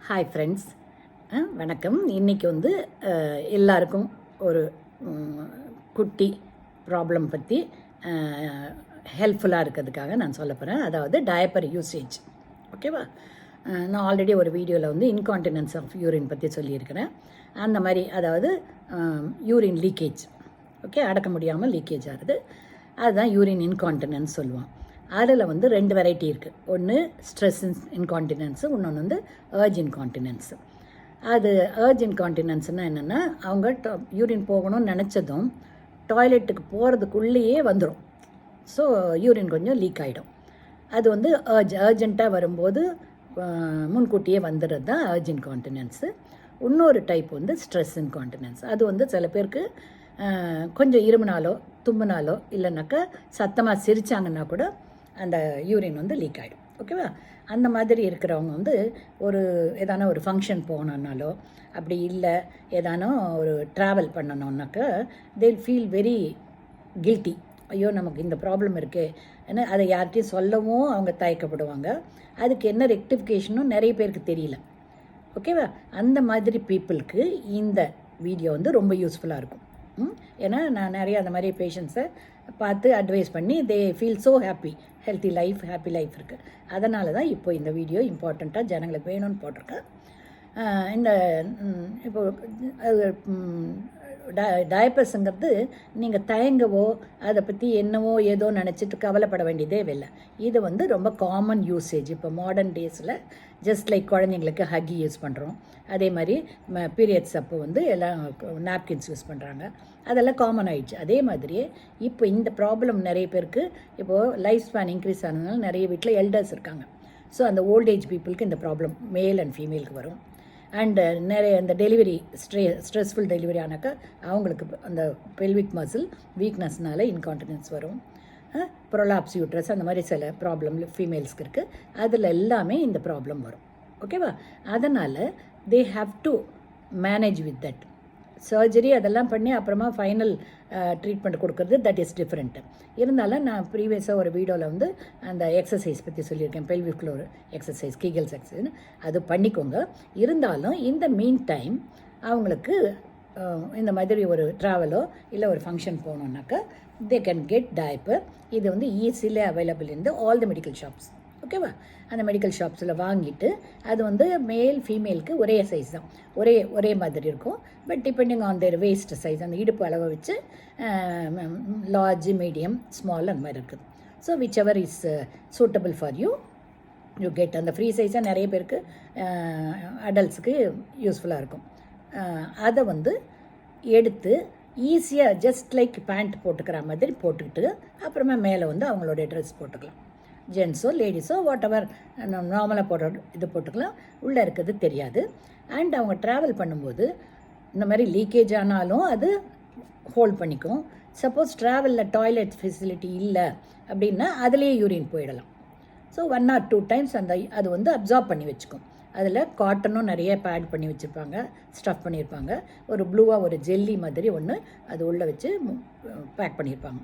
Hi friends, வணக்கம். இன்றைக்கி வந்து எல்லாருக்கும் ஒரு குட்டி ப்ராப்ளம் பற்றி ஹெல்ப்ஃபுல்லாக இருக்கிறதுக்காக நான் சொல்ல போகிறேன். அதாவது டயப்பர் யூசேஜ். ஓகேவா? நான் ஆல்ரெடி ஒரு வீடியோவில் வந்து இன்கான்டினன்ஸ் ஆஃப் யூரின் பற்றி சொல்லியிருக்கிறேன். அந்த மாதிரி, அதாவது யூரின் லீக்கேஜ். ஓகே, அடக்க முடியாமல் லீக்கேஜ் ஆகுது. அதுதான் யூரின் இன்கான்டினன்ஸ் சொல்லுவோம். அதில் வந்து 2 வெரைட்டி இருக்குது. ஒன்று ஸ்ட்ரெஸ் இன்கான்டினன்ஸு, இன்னொன்று வந்து ஏர்ஜ் இன்கான்டினன்ஸு. அது ஏர்ஜ் இன்கான்டினன்ஸ்னால் என்னென்னா, அவங்க யூரின் போகணும்னு நினச்சதும் டாய்லெட்டுக்கு போகிறதுக்குள்ளேயே வந்துடும். ஸோ யூரின் கொஞ்சம் லீக் ஆகிடும். அது வந்து அர்ஜெண்ட்டாக வரும்போது முன்கூட்டியே வந்துடுறது தான் ஏர்ஜ் இன்கான்டினன்ஸு. இன்னொரு டைப் வந்து ஸ்ட்ரெஸ் இன்கான்டினன்ஸ். அது வந்து சில பேருக்கு கொஞ்சம் இருமுனாலோ தும்முனாலோ இல்லைனாக்கா சத்தமாக சிரித்தாங்கன்னா கூட அந்த யூரின் வந்து லீக் ஆகிடும். ஓகேவா? அந்த மாதிரி இருக்கிறவங்க வந்து ஏதான ஒரு ஃபங்க்ஷன் போகணுன்னாலோ, அப்படி இல்லை ஏதானோ ஒரு ட்ராவல் பண்ணணுன்னாக்கா தே ஃபீல் வெரி கில்ட்டி. ஐயோ, நமக்கு இந்த ப்ராப்ளம் இருக்கே, ஏன்னா அதை யார்கிட்டையும் சொல்லவும் அவங்க தயக்கப்படுவாங்க. அதுக்கு என்ன ரெக்டிஃபிகேஷனும் நிறைய பேருக்கு தெரியல. ஓகேவா? அந்த மாதிரி பீப்புளுக்கு இந்த வீடியோ வந்து ரொம்ப யூஸ்ஃபுல்லாக இருக்கும். ஏன்னா நான் நிறைய அந்த மாதிரி பேஷண்ட்ஸை பார்த்து அட்வைஸ் பண்ணி they feel so happy happy life இருக்குது. அதனால தான் இப்போ இந்த வீடியோ இம்பார்ட்டண்ட்டாக ஜனங்களுக்கு வேணும்னு போட்டிருக்கேன். இந்த இப்போ டயப்பர்ஸுங்கிறது நீங்கள் தயங்கவோ அதை பற்றி என்னவோ ஏதோ நினச்சிட்டு கவலைப்பட வேண்டியதே இல்லை. இது வந்து ரொம்ப காமன் யூசேஜ். இப்போ மாடர்ன் டேஸில் ஜஸ்ட் லைக் குழந்தைங்களுக்கு ஹக்கி யூஸ் பண்ணுறோம். அதே மாதிரி பீரியட்ஸ் அப்போ வந்து எல்லாம் நாப்கின்ஸ் யூஸ் பண்ணுறாங்க. அதெல்லாம் காமன் ஆகிடுச்சு. அதே மாதிரியே இப்போ இந்த ப்ராப்ளம் நிறைய பேருக்கு இப்போது லைஃப் ஸ்பேன் இன்க்ரீஸ் ஆனதுனால நிறைய வீட்டில் எல்டர்ஸ் இருக்காங்க. ஸோ அந்த ஓல்டேஜ் பீப்புளுக்கு இந்த ப்ராப்ளம் மேல் அண்ட் ஃபீமேலுக்கு வரும். அண்டு நிறைய இந்த டெலிவரி ஸ்ட்ரெஸ்ஃபுல் டெலிவரி ஆனாக்கா அவங்களுக்கு அந்த பெல்விக் மசில் வீக்னஸ்னால இன்கான்டினன்ஸ் வரும். ப்ரொலாப்ஸ் யூட்ரஸ் அந்த மாதிரி சில ப்ராப்ளம் ஃபீமேல்ஸ்க்கு இருக்குது. அதில் எல்லாமே இந்த ப்ராப்ளம் வரும். ஓகேவா? அதனால் they have to manage with that. Surgery அதெல்லாம் பண்ணி அப்புறமா ஃபைனல் ட்ரீட்மெண்ட் கொடுக்குறது, தட் இஸ் டிஃப்ரெண்ட்டு. இருந்தாலும் நான் ப்ரீவியஸாக ஒரு வீடியோவில் வந்து அந்த எக்ஸசைஸ் பற்றி சொல்லியிருக்கேன். Pelvic floor exercise, Kegels exercise, அது பண்ணிக்கோங்க. இருந்தாலும் இந்த மீன் டைம் அவங்களுக்கு இந்த மாதிரி ஒரு ட்ராவலோ இல்லை ஒரு ஃபங்க்ஷன் போகணுன்னாக்கா தே கேன் கெட் டயப்பர். இது வந்து easily available in all the medical shops. ஓகேவா? அந்த மெடிக்கல் ஷாப்ஸில் வாங்கிட்டு அது வந்து மேல் ஃபீமேலுக்கு ஒரே சைஸ் தான், ஒரே மாதிரி இருக்கும். But depending on their waste size, அந்த இடுப்பு அளவை வச்சு லார்ஜ், மீடியம், ஸ்மால் அந்த மாதிரி இருக்குது. So which ever is suitable for you get. அந்த ஃப்ரீ சைஸாக நிறைய பேருக்கு அடல்ட்ஸுக்கு யூஸ்ஃபுல்லாக இருக்கும். அதை வந்து எடுத்து ஈஸியாக ஜஸ்ட் லைக் பேண்ட் போட்டுக்கிற மாதிரி போட்டுக்கிட்டு அப்புறமா மேலே வந்து அவங்களுடைய ட்ரெஸ் போட்டுக்கலாம். ஜென்ஸோ லேடிஸோ வாட் எவர் நார்மலாக போடுற இது போட்டுக்கலாம். உள்ளே இருக்கிறது தெரியாது. அண்ட் அவங்க ட்ராவல் பண்ணும்போது இந்த மாதிரி லீக்கேஜ் ஆனாலும் அது ஹோல்ட் பண்ணிக்கும். சப்போஸ் ட்ராவலில் டாய்லெட் ஃபெசிலிட்டி இல்லை அப்படின்னா அதுலேயே யூரின் போயிடலாம். ஸோ 1 or 2 டைம்ஸ் அது வந்து அப்சார்ப் பண்ணி வச்சுக்கும். அதில் காட்டனும் நிறைய பேட் பண்ணி வச்சுருப்பாங்க, ஸ்டஃப் பண்ணியிருப்பாங்க. ஒரு ப்ளூவாக ஒரு ஜெல்லி மாதிரி ஒன்று அது உள்ளே வச்சு பேக் பண்ணியிருப்பாங்க.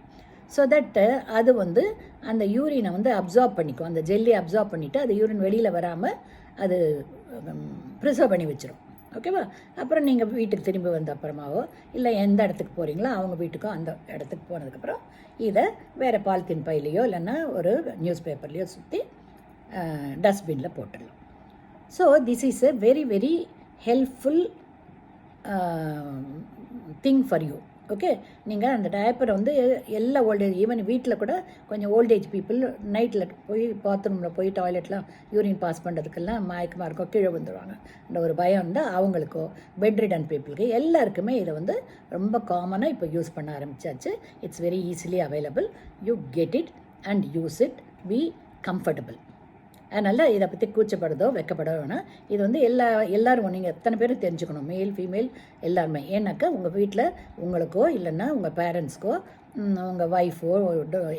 ஸோ தட் அது வந்து அந்த யூரினை வந்து அப்சார்ப் பண்ணிக்கும். அந்த ஜெல்லி அப்சார்ப் பண்ணிவிட்டு அது யூரின் வெளியில் வராமல் அது ப்ரிசர்வ் பண்ணி வச்சிடும். ஓகேவா? அப்புறம் நீங்கள் வீட்டுக்கு திரும்பி வந்த அப்புறமாவோ இல்லை எந்த இடத்துக்கு போகிறீங்களோ அவங்க வீட்டுக்கோ அந்த இடத்துக்கு போனதுக்கப்புறம் இதை வேறு பாலித்தீன் பையிலையோ இல்லைன்னா ஒரு நியூஸ் பேப்பர்லேயோ சுற்றி டஸ்ட்பினில் போட்டுடலாம். So this is a very very helpful thing for you. Okay, நீங்கள் அந்த டயப்பரை வந்து எல்லா ஓல்டேஜ், ஈவன் வீட்டில் கூட கொஞ்சம் ஓல்டேஜ் பீப்புள் நைட்டில் போய் பாத்ரூமில் போய் டாய்லெட்லாம் யூரின் பாஸ் பண்ணுறதுக்கெல்லாம் மயக்கமாக இருக்கோ, கீழே வந்துடுவாங்க, அந்த ஒரு பயம் இருந்தால் அவங்களுக்கோ, பெட் ரிடன் பீப்புளுக்கு எல்லாருக்குமே இதை வந்து ரொம்ப காமனாக இப்போ யூஸ் பண்ண ஆரம்பித்தாச்சு. It's very easily available. You get it and use it. Be comfortable. அதனால் இதை பற்றி கூச்சப்படுறதோ வெக்கப்படோ வேணாம். இது வந்து எல்லோரும் நீங்கள் எத்தனை பேரும் தெரிஞ்சுக்கணும், மேல் ஃபீமேல் எல்லாருமே. ஏன்னாக்கா உங்கள் வீட்டில் உங்களுக்கோ இல்லைன்னா உங்கள் பேரண்ட்ஸ்க்கோ உங்கள் ஒய்ஃபோ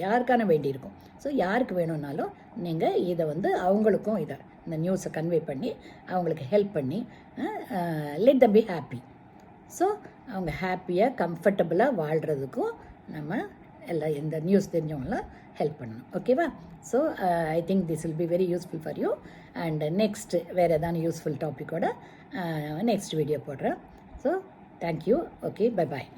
யாருக்கான வேண்டியிருக்கும். ஸோ யாருக்கு வேணும்னாலும் நீங்கள் இதை வந்து அவங்களுக்கும் இந்த நியூஸை கன்வே பண்ணி அவங்களுக்கு ஹெல்ப் பண்ணி let them be happy. So அவங்க ஹாப்பியாக கம்ஃபர்டபுளாக வாழ்கிறதுக்கும் நம்ம எல்லாம் இந்த நியூஸ் தெரிஞ்சவங்களாம் ஹெல்ப் பண்ணணும். ஓகேவா? So I think this will be very useful for you. And next வேறு எதாவது யூஸ்ஃபுல் டாப்பிக்கோட நெக்ஸ்ட் வீடியோ போடுறேன். So thank you. Okay, bye bye.